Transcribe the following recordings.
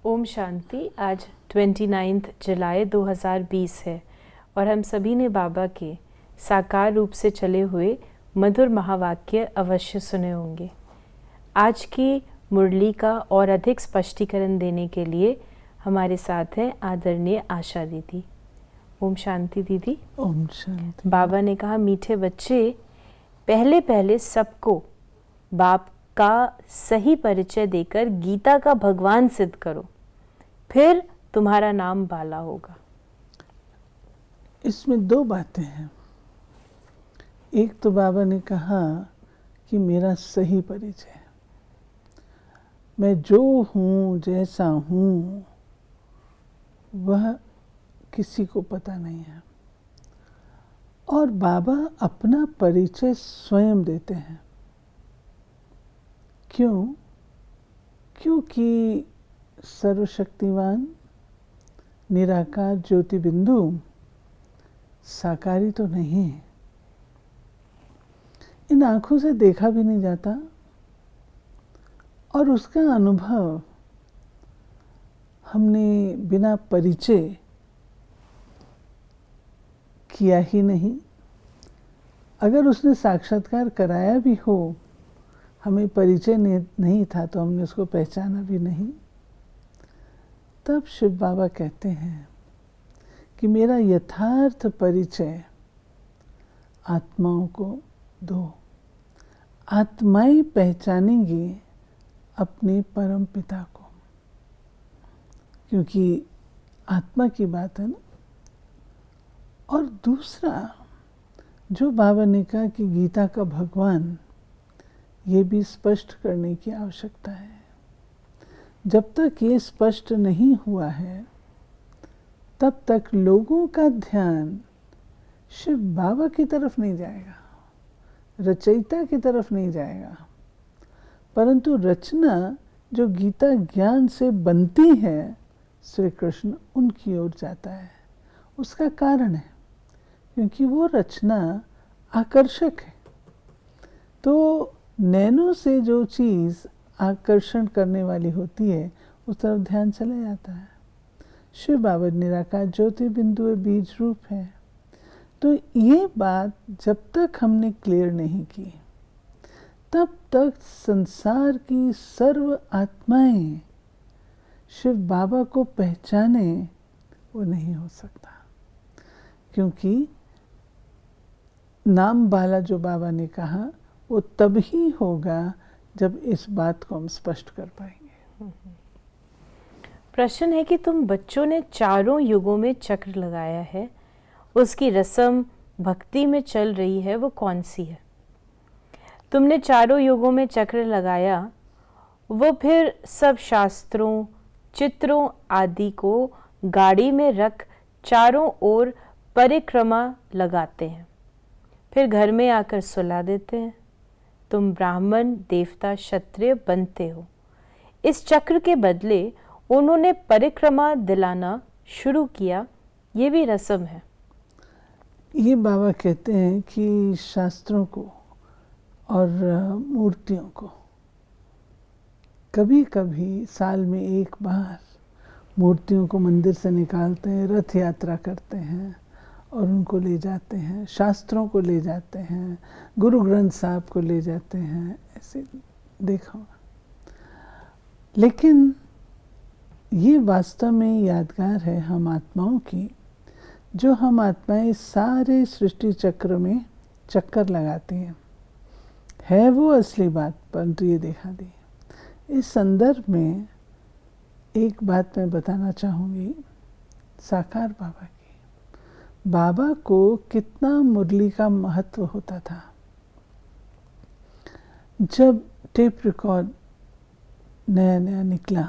ओम शांति। आज 29 जुलाई 2020 है और हम सभी ने बाबा के साकार रूप से चले हुए मधुर महावाक्य अवश्य सुने होंगे। आज की मुरली का और अधिक स्पष्टीकरण देने के लिए हमारे साथ हैं आदरणीय आशा दीदी। ओम शांति दीदी। ओम शांति। बाबा ने कहा, मीठे बच्चे, पहले पहले सबको बाप का सही परिचय देकर गीता का भगवान सिद्ध करो, फिर तुम्हारा नाम बाला होगा। इसमें दो बातें हैं। एक तो बाबा ने कहा कि मेरा सही परिचय, मैं जो हूँ जैसा हूँ वह किसी को पता नहीं है, और बाबा अपना परिचय स्वयं देते हैं। क्यों? क्योंकि सर्वशक्तिवान निराकार ज्योति बिंदु साकारी तो नहीं है, इन आँखों से देखा भी नहीं जाता, और उसका अनुभव हमने बिना परिचय किया ही नहीं। अगर उसने साक्षात्कार कराया भी हो, हमें परिचय नहीं था तो हमने उसको पहचाना भी नहीं। तब शिव बाबा कहते हैं कि मेरा यथार्थ परिचय आत्माओं को दो, आत्माएं पहचानेंगी अपने परम पिता को, क्योंकि आत्मा की बात है ना। और दूसरा जो बाबा ने कहा कि गीता का भगवान, ये भी स्पष्ट करने की आवश्यकता है। जब तक ये स्पष्ट नहीं हुआ है तब तक लोगों का ध्यान शिव बाबा की तरफ नहीं जाएगा, रचयिता की तरफ नहीं जाएगा, परंतु रचना जो गीता ज्ञान से बनती है श्री कृष्ण, उनकी ओर जाता है। उसका कारण है क्योंकि वो रचना आकर्षक है। तो नैनो से जो चीज़ आकर्षण करने वाली होती है उस तरफ ध्यान चला जाता है। शिव बाबा निराकार ज्योति बिंदु बीज रूप है। तो ये बात जब तक हमने क्लियर नहीं की तब तक संसार की सर्व आत्माएं शिव बाबा को पहचाने वो नहीं हो सकता, क्योंकि नाम बाला जो बाबा ने कहा वो तब ही होगा जब इस बात को हम स्पष्ट कर पाएंगे। प्रश्न है कि तुम बच्चों ने चारों युगों में चक्र लगाया है, उसकी रस्म भक्ति में चल रही है, वो कौन सी है? तुमने चारों युगों में चक्र लगाया, वो फिर सब शास्त्रों, चित्रों आदि को गाड़ी में रख चारों ओर परिक्रमा लगाते हैं, फिर घर में आकर सुला देते हैं। तुम ब्राह्मण, देवता, क्षत्रिय बनते हो। इस चक्र के बदले उन्होंने परिक्रमा दिलाना शुरू किया, ये भी रस्म है। ये बाबा कहते हैं कि शास्त्रों को और मूर्तियों को कभी कभी साल में एक बार मूर्तियों को मंदिर से निकालते हैं, रथ यात्रा करते हैं और उनको ले जाते हैं, शास्त्रों को ले जाते हैं, गुरु ग्रंथ साहब को ले जाते हैं, ऐसे देखा होगा। लेकिन ये वास्तव में यादगार है हम आत्माओं की, जो हम आत्माएं सारे सृष्टि चक्र में चक्कर लगाती हैं। है वो असली बात, परंतु ये देखा दी। इस संदर्भ में एक बात मैं बताना चाहूँगी साकार बाबा की। बाबा को कितना मुरली का महत्व होता था। जब टेप रिकॉर्ड नया नया निकला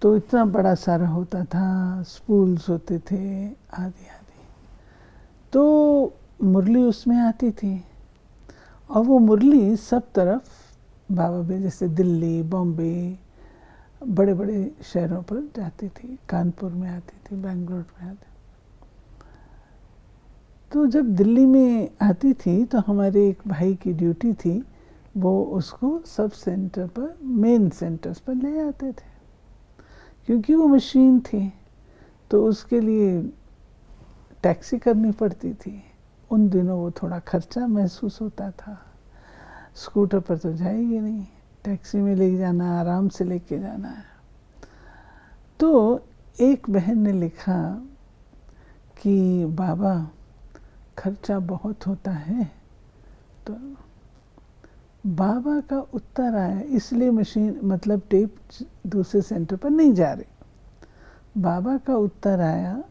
तो इतना बड़ा सारा होता था, स्पूल्स होते थे आदि आदि, तो मुरली उसमें आती थी और वो मुरली सब तरफ बाबा में, जैसे दिल्ली, बॉम्बे, बड़े बड़े शहरों पर जाती थी, कानपुर में आती थी, बेंगलोर में आती। तो जब दिल्ली में आती थी तो हमारे एक भाई की ड्यूटी थी, वो उसको सब सेंटर पर, मेन सेंटर्स पर ले आते थे। क्योंकि वो मशीन थी तो उसके लिए टैक्सी करनी पड़ती थी। उन दिनों वो थोड़ा खर्चा महसूस होता था। स्कूटर पर तो जाएगी नहीं, टैक्सी में ले जाना, आराम से लेके जाना है। तो एक बहन ने लिखा कि बाबा खर्चा बहुत होता है। तो बाबा का उत्तर आया, इसलिए मशीन मतलब टेप दूसरे सेंटर पर नहीं जा रही। बाबा का उत्तर आया,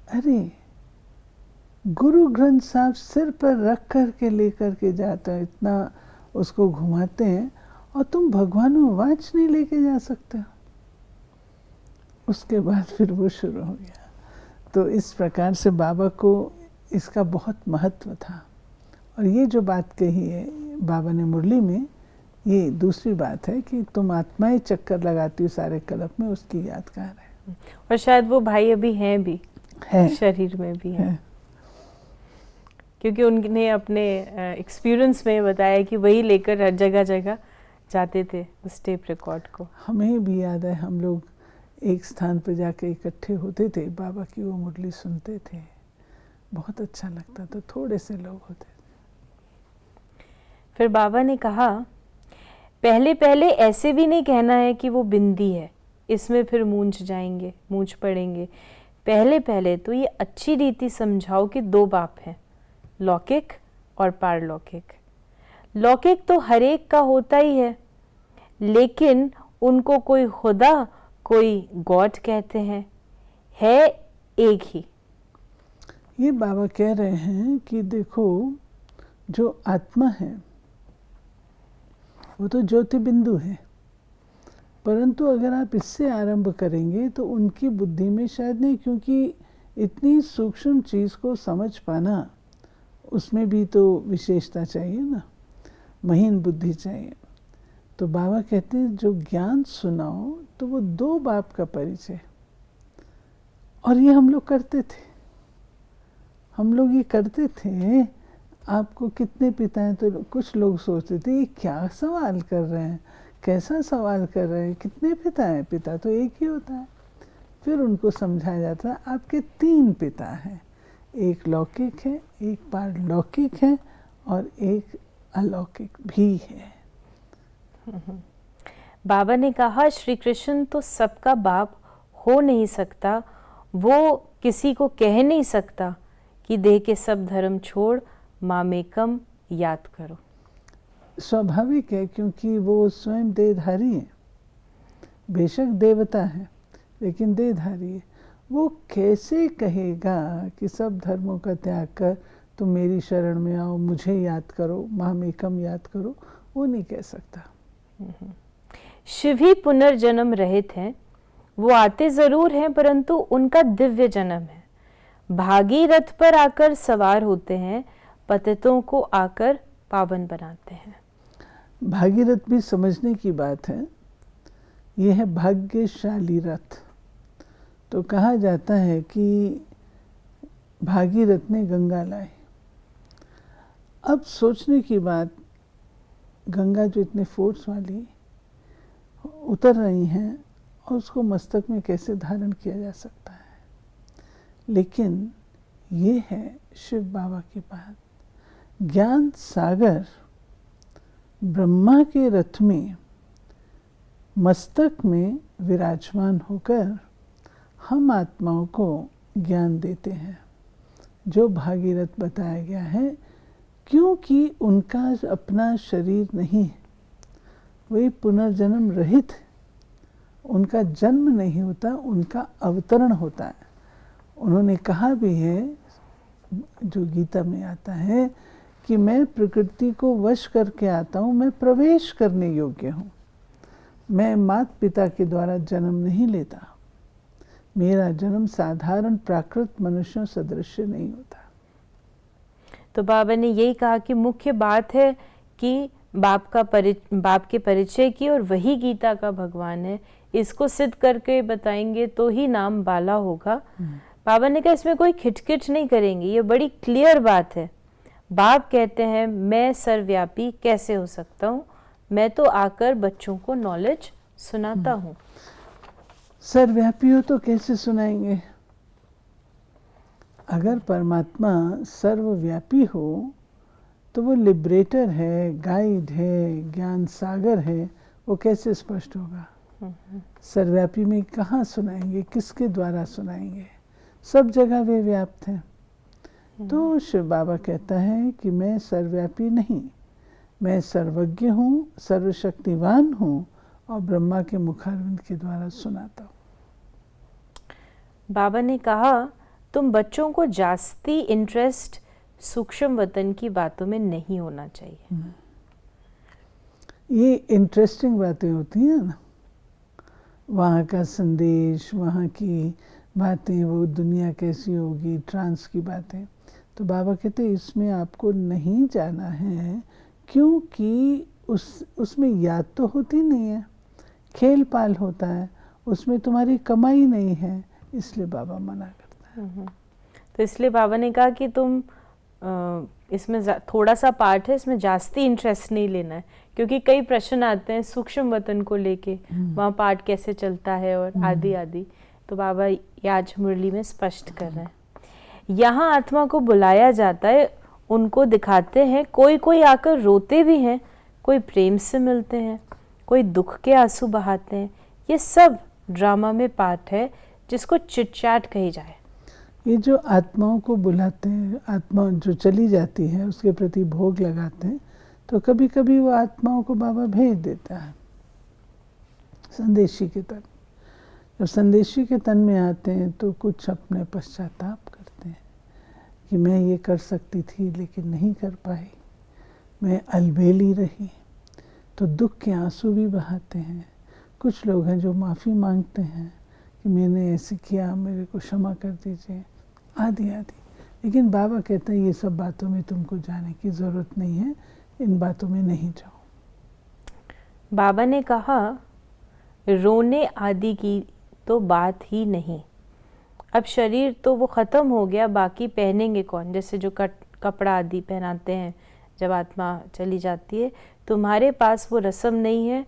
अरे गुरु ग्रंथ साहब सिर पर रख कर के लेकर के जाते हैं, इतना उसको घुमाते हैं, और तुम भगवान वाच नहीं लेके जा सकते हो। उसके बाद फिर वो शुरू हो गया। तो इस प्रकार से बाबा को इसका बहुत महत्व था। और ये जो बात कही है बाबा ने मुरली में, ये दूसरी बात है कि तुम आत्माएं चक्कर लगाती हो सारे कल्प में, उसकी यादगार है। और शायद वो भाई अभी हैं भी, है शरीर में भी है। क्योंकि उनने अपने एक्सपीरियंस में बताया कि वही लेकर हर जगह जगह जाते थे उस टेप रिकॉर्ड को। हमें भी याद है, हम लोग एक स्थान पर जाके इकट्ठे होते थे, बाबा की वो मुरली सुनते थे, बहुत अच्छा लगता था। थोड़े से लोग होते थे। फिर बाबा ने कहा, पहले पहले ऐसे भी नहीं कहना है कि वो बिंदी है, इसमें फिर मूंझ पड़ेंगे। पहले पहले तो ये अच्छी रीति समझाओ कि दो बाप हैं, लौकिक और पारलौकिक। लौकिक तो हर एक का होता ही है, लेकिन उनको कोई खुदा कोई गॉड कहते हैं, है एक ही। ये बाबा कह रहे हैं कि देखो, जो आत्मा है वो तो ज्योति बिंदु है, परंतु अगर आप इससे आरंभ करेंगे तो उनकी बुद्धि में शायद नहीं, क्योंकि इतनी सूक्ष्म चीज़ को समझ पाना, उसमें भी तो विशेषता चाहिए ना, महीन बुद्धि चाहिए। तो बाबा कहते हैं जो ज्ञान सुनाओ तो वो दो बाप का परिचय। और ये हम लोग करते थे, हम लोग ये करते थे। आपको कितने पिता हैं? तो कुछ लोग सोचते थे ये क्या सवाल कर रहे हैं, कैसा सवाल कर रहे हैं, कितने पिता हैं? पिता तो एक ही होता है। फिर उनको समझाया जाता है आपके तीन पिता हैं, एक लौकिक है, एक पारलौकिक है, और एक अलौकिक भी है। बाबा ने कहा श्री कृष्ण तो सबका बाप हो नहीं सकता, वो किसी को कह नहीं सकता कि देह के सब धर्म छोड़ मामेकम याद करो। स्वाभाविक है, क्योंकि वो स्वयं देहधारी है, बेशक देवता है लेकिन देहधारी है। वो कैसे कहेगा कि सब धर्मों का त्याग कर तुम मेरी शरण में आओ, मुझे याद करो, मामेकम याद करो? वो नहीं कह सकता। शिव ही पुनर्जन्म रहित हैं, वो आते जरूर हैं परंतु उनका दिव्य जन्म है। भागीरथ पर आकर सवार होते हैं, पतितों को आकर पावन बनाते हैं। भागीरथ भी समझने की बात है। यह है भाग्यशाली रथ। तो कहा जाता है कि भागीरथ ने गंगा लाई। अब सोचने की बात, गंगा जो इतने फोर्स वाली उतर रही हैं, और उसको मस्तक में कैसे धारण किया जा सकता है? लेकिन ये है शिव बाबा की बात। ज्ञान सागर ब्रह्मा के रथ में मस्तक में विराजमान होकर हम आत्माओं को ज्ञान देते हैं, जो भागीरथ बताया गया है। क्योंकि उनका अपना शरीर नहीं है, वही पुनर्जन्म रहित, उनका जन्म नहीं होता, उनका अवतरण होता है। उन्होंने कहा भी है, जो गीता में आता है, कि मैं प्रकृति को वश करके आता हूँ, मैं प्रवेश करने योग्य हूँ, मैं माता पिता के द्वारा जन्म नहीं लेता, मेरा जन्म साधारण प्राकृत मनुष्यों सदृश नहीं होता। तो बाबा ने यही कहा कि मुख्य बात है कि बाप के परिचय की, और वही गीता का भगवान है। इसको सिद्ध करके बताएंगे तो ही नाम बाला होगा। बाबा ने कहा इसमें कोई खिटखिट नहीं करेंगे, ये बड़ी क्लियर बात है। बाप कहते हैं मैं सर्वव्यापी कैसे हो सकता हूँ, मैं तो आकर बच्चों को नॉलेज सुनाता हूँ। सर्वव्यापी हो तो कैसे सुनाएंगे? अगर परमात्मा सर्वव्यापी हो तो वो लिबरेटर है, गाइड है, ज्ञान सागर है, वो कैसे स्पष्ट होगा? सर्वव्यापी में कहाँ सुनाएंगे, किसके द्वारा सुनाएंगे? सब जगह वे व्याप्त हैं। तो शिव बाबा कहता है कि मैं सर्वव्यापी नहीं, मैं सर्वज्ञ हूँ, सर्वशक्तिवान हूँ और ब्रह्मा के मुखारविंद के द्वारा सुनाता हूँ। बाबा ने कहा तुम बच्चों को जास्ती इंटरेस्ट सूक्ष्म वतन की बातों में नहीं होना चाहिए। ये इंटरेस्टिंग बातें होती हैं ना, वहाँ का संदेश, वहाँ की बातें, वो दुनिया कैसी होगी, ट्रांस की बातें। तो बाबा कहते हैं इसमें आपको नहीं जाना है, क्योंकि उसमें याद तो होती नहीं है, खेल पाल होता है, उसमें तुम्हारी कमाई नहीं है, इसलिए बाबा मना करता है। तो इसलिए बाबा ने कहा कि तुम इसमें थोड़ा सा पार्ट है, इसमें जास्ती इंटरेस्ट नहीं लेना है, क्योंकि कई प्रश्न आते हैं सूक्ष्म वतन को लेके, वहाँ पाठ कैसे चलता है और आदि आदि। तो बाबा ये आज मुरली में स्पष्ट कर रहे हैं। यहाँ आत्मा को बुलाया जाता है, उनको दिखाते हैं, कोई कोई आकर रोते भी हैं, कोई प्रेम से मिलते हैं, कोई दुख के आंसू बहाते हैं। ये सब ड्रामा में पार्ट है जिसको चिटचैट कही जाए। ये जो आत्माओं को बुलाते हैं, आत्मा जो चली जाती है उसके प्रति भोग लगाते हैं, तो कभी कभी वो आत्माओं को बाबा भेज देता है संदेशी के तन। जब संदेशी के तन में आते हैं तो कुछ अपने पश्चाताप करते हैं कि मैं ये कर सकती थी लेकिन नहीं कर पाई, मैं अलबेली रही, तो दुख के आंसू भी बहाते हैं। कुछ लोग हैं जो माफ़ी मांगते हैं कि मैंने ऐसे किया, मेरे को क्षमा कर दीजिए, आदि आदि। लेकिन बाबा कहते हैं ये सब बातों में तुमको जाने की ज़रूरत नहीं है, इन बातों में नहीं जाओ। बाबा ने कहा रोने आदि की तो बात ही नहीं, अब शरीर तो वो ख़त्म हो गया, बाकी पहनेंगे कौन? जैसे जो कपड़ा आदि पहनाते हैं जब आत्मा चली जाती है, तुम्हारे पास वो रस्म नहीं है,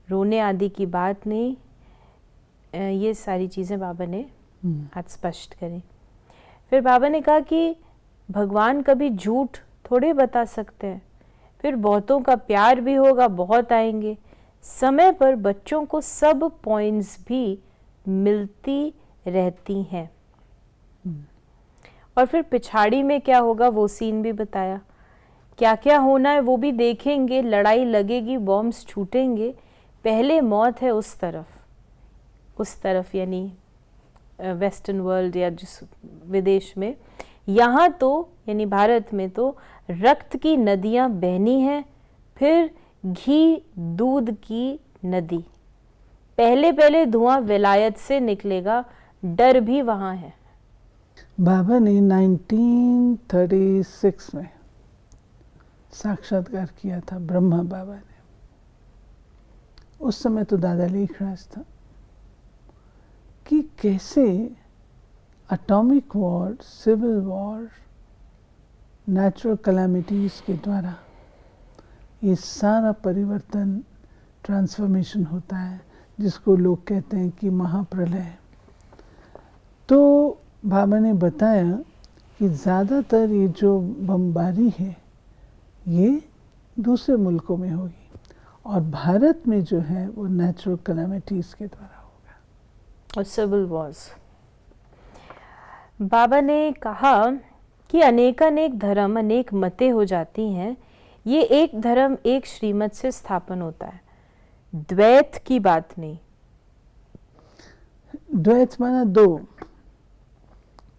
रोने आदि की बात नहीं। ये सारी चीज़ें बाबा ने आज स्पष्ट करी। फिर बाबा ने कहा कि भगवान कभी झूठ थोड़े बता सकते हैं, फिर बहुतों का प्यार भी होगा, बहुत आएंगे, समय पर बच्चों को सब पॉइंट्स भी मिलती रहती हैं। और फिर पिछाड़ी में क्या होगा वो सीन भी बताया, क्या क्या होना है वो भी देखेंगे, लड़ाई लगेगी, बॉम्ब्स छूटेंगे, पहले मौत है उस तरफ यानी वेस्टर्न वर्ल्ड या जिस विदेश में। यहाँ तो यानी भारत में तो रक्त की नदियाँ बहनी हैं, फिर घी दूध की नदी, पहले पहले धुआं विलायत से निकलेगा, डर भी वहाँ है। बाबा ने 1936 में साक्षात्कार किया था, ब्रह्मा बाबा ने। उस समय तो दादा लेखराज था कि कैसे atomic war, civil war, natural calamities के द्वारा ये सारा परिवर्तन, ट्रांसफॉर्मेशन होता है, जिसको लोग कहते हैं कि महाप्रलय। तो बाबा ने बताया कि ज़्यादातर ये जो बमबारी है ये दूसरे मुल्कों में होगी, और भारत में जो है वो नेचुरल कैलामिटीज़ के द्वारा होगा और सिविल वॉर्स। बाबा ने कहा कि अनेकानेक धर्म, अनेक मतें हो जाती हैं, ये एक धर्म एक श्रीमत से स्थापन होता है, द्वैत की बात नहीं। द्वैत माना दो,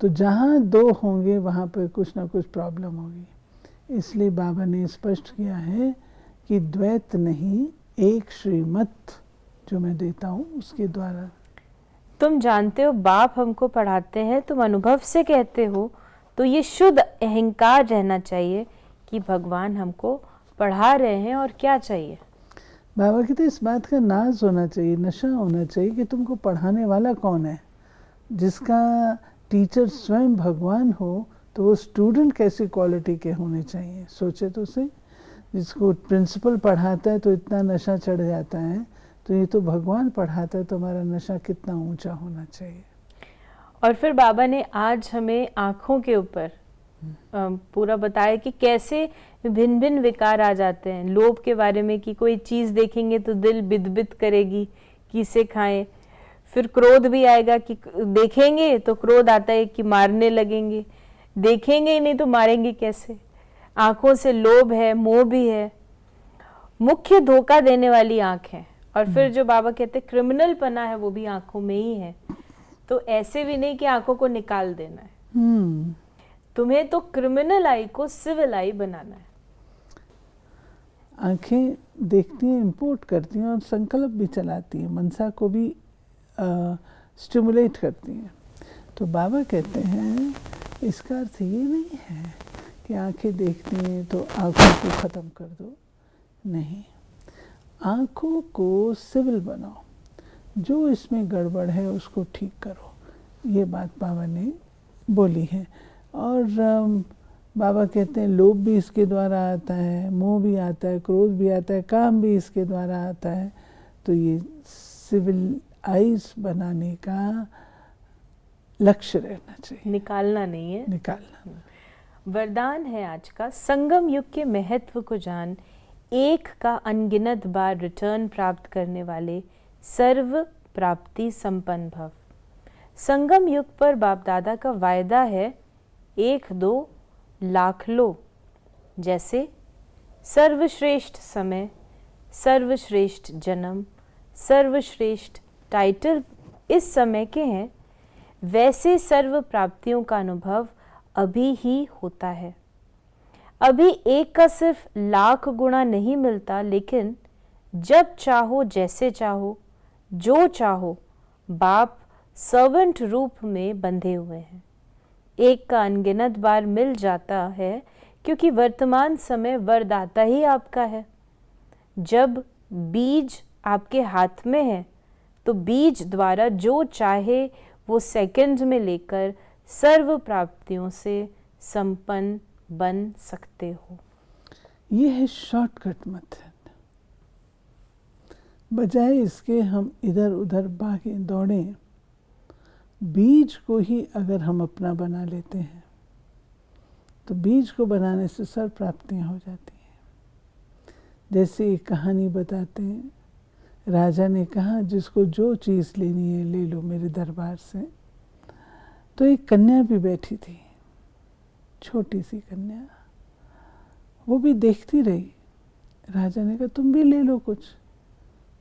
तो जहाँ दो होंगे वहाँ पर कुछ ना कुछ प्रॉब्लम होगी। इसलिए बाबा ने स्पष्ट किया है कि द्वैत नहीं, एक श्रीमत जो मैं देता हूँ उसके द्वारा। तुम जानते हो बाप हमको पढ़ाते हैं, तुम अनुभव से कहते हो, तो ये शुद्ध अहंकार रहना चाहिए कि भगवान हमको पढ़ा रहे हैं और क्या चाहिए। बाबा कहते इस बात का नाज होना चाहिए, नशा होना चाहिए कि तुमको पढ़ाने वाला कौन है। जिसका टीचर स्वयं भगवान हो तो वो स्टूडेंट कैसी क्वालिटी के होने चाहिए, सोचे तो सही। जिसको प्रिंसिपल पढ़ाता है तो इतना नशा चढ़ जाता है तो ये तो भगवान पढ़ाता है, तुम्हारा नशा कितना ऊंचा होना चाहिए। और फिर बाबा ने आज हमें आँखों के ऊपर पूरा बताया कि कैसे भिन्न भिन्न विकार आ जाते हैं। लोभ के बारे में कि कोई चीज़ देखेंगे तो दिल बिदबिद करेगी कि इसे खाएं। फिर क्रोध भी आएगा कि देखेंगे तो क्रोध आता है कि मारने लगेंगे, देखेंगे ही नहीं तो मारेंगे कैसे। आँखों से लोभ है, मोह भी है, मुख्य धोखा देने वाली आँख है। और फिर जो बाबा कहते हैं क्रिमिनल पना है वो भी आँखों में ही है। तो ऐसे भी नहीं कि आँखों को निकाल देना है, तुम्हें तो क्रिमिनल आई को सिविल आई बनाना है। आंखें देखती हैं, इंपोर्ट करती हैं और संकल्प भी चलाती हैं, मनसा को भी स्टिमुलेट करती हैं। तो बाबा कहते हैं इसका अर्थ ये नहीं है कि आंखें देखती हैं तो आंखों को ख़त्म कर दो, नहीं, आंखों को सिविल बनाओ, जो इसमें गड़बड़ है उसको ठीक करो, ये बात बाबा ने बोली है। और बाबा कहते हैं लोभ भी इसके द्वारा आता है, मोह भी आता है, क्रोध भी आता है, काम भी इसके द्वारा आता है। तो ये सिविल आइज बनाने का लक्ष्य रहना चाहिए, निकालना नहीं है, निकालना। वरदान है आज का, संगम युग के महत्व को जान, एक का अनगिनत बार रिटर्न प्राप्त करने वाले सर्व प्राप्ति संपन्न भव। संगम युग पर बाप दादा का वायदा है 1-2 लाख लो, जैसे सर्वश्रेष्ठ समय, सर्वश्रेष्ठ जन्म, सर्वश्रेष्ठ टाइटल इस समय के हैं, वैसे सर्व प्राप्तियों का अनुभव अभी ही होता है। अभी एक का सिर्फ लाख गुणा नहीं मिलता, लेकिन जब चाहो जैसे चाहो जो चाहो बाप सर्वेंट रूप में बंधे हुए हैं। एक का अनगिनत बार मिल जाता है क्योंकि वर्तमान समय वरदाता ही आपका है। जब बीज आपके हाथ में है तो बीज द्वारा जो चाहे वो सेकंड में लेकर सर्व प्राप्तियों से संपन्न बन सकते हो। ये है शॉर्टकट मेथड। बजाय इसके हम इधर उधर भागें दौड़ें, बीज को ही अगर हम अपना बना लेते हैं तो बीज को बनाने से सर्व प्राप्तियाँ हो जाती हैं। जैसे एक कहानी बताते हैं, राजा ने कहा जिसको जो चीज़ लेनी है ले लो मेरे दरबार से। तो एक कन्या भी बैठी थी, छोटी सी कन्या, वो भी देखती रही। राजा ने कहा तुम भी ले लो कुछ,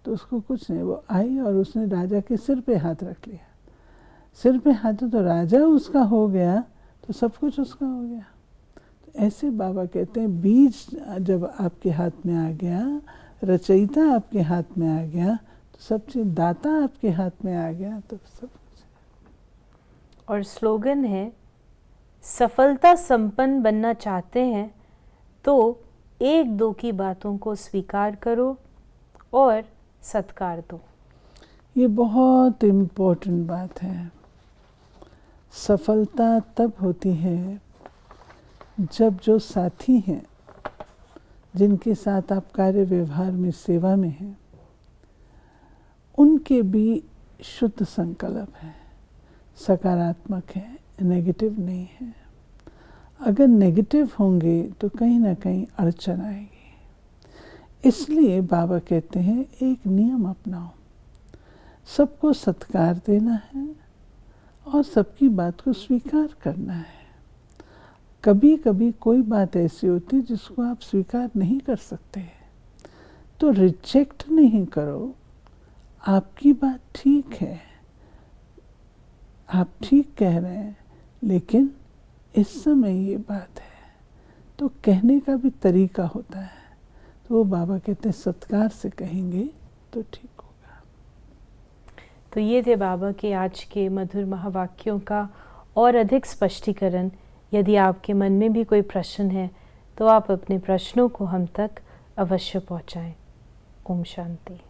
तो उसको कुछ नहीं, वो आई और उसने राजा के सिर पे हाथ रख लिया। सिर पे हाथ तो राजा उसका हो गया, तो सब कुछ उसका हो गया। तो ऐसे बाबा कहते हैं बीज जब आपके हाथ में आ गया, रचयिता आपके हाथ में आ गया, तो सब चीज़ दाता आपके हाथ में आ गया, तो सब कुछ। और स्लोगन है, सफलता संपन्न बनना चाहते हैं तो 1-2 की बातों को स्वीकार करो और सत्कार दो। ये बहुत इम्पोर्टेंट बात है। सफलता तब होती है जब जो साथी हैं, जिनके साथ आप कार्य व्यवहार में सेवा में हैं, उनके भी शुद्ध संकल्प है, सकारात्मक है, नेगेटिव नहीं है। अगर नेगेटिव होंगे तो कहीं ना कहीं अड़चन आएगी। इसलिए बाबा कहते हैं एक नियम अपनाओ, सबको सत्कार देना है और सबकी बात को स्वीकार करना है। कभी कभी कोई बात ऐसी होती है जिसको आप स्वीकार नहीं कर सकते, तो रिजेक्ट नहीं करो। आपकी बात ठीक है, आप ठीक कह रहे हैं, लेकिन इस समय ये बात है, तो कहने का भी तरीका होता है। तो वो बाबा कहते हैं सत्कार से कहेंगे तो ठीक होगा। तो ये थे बाबा के आज के मधुर महावाक्यों का और अधिक स्पष्टीकरण। यदि आपके मन में भी कोई प्रश्न है तो आप अपने प्रश्नों को हम तक अवश्य पहुंचाएं। ओम शांति।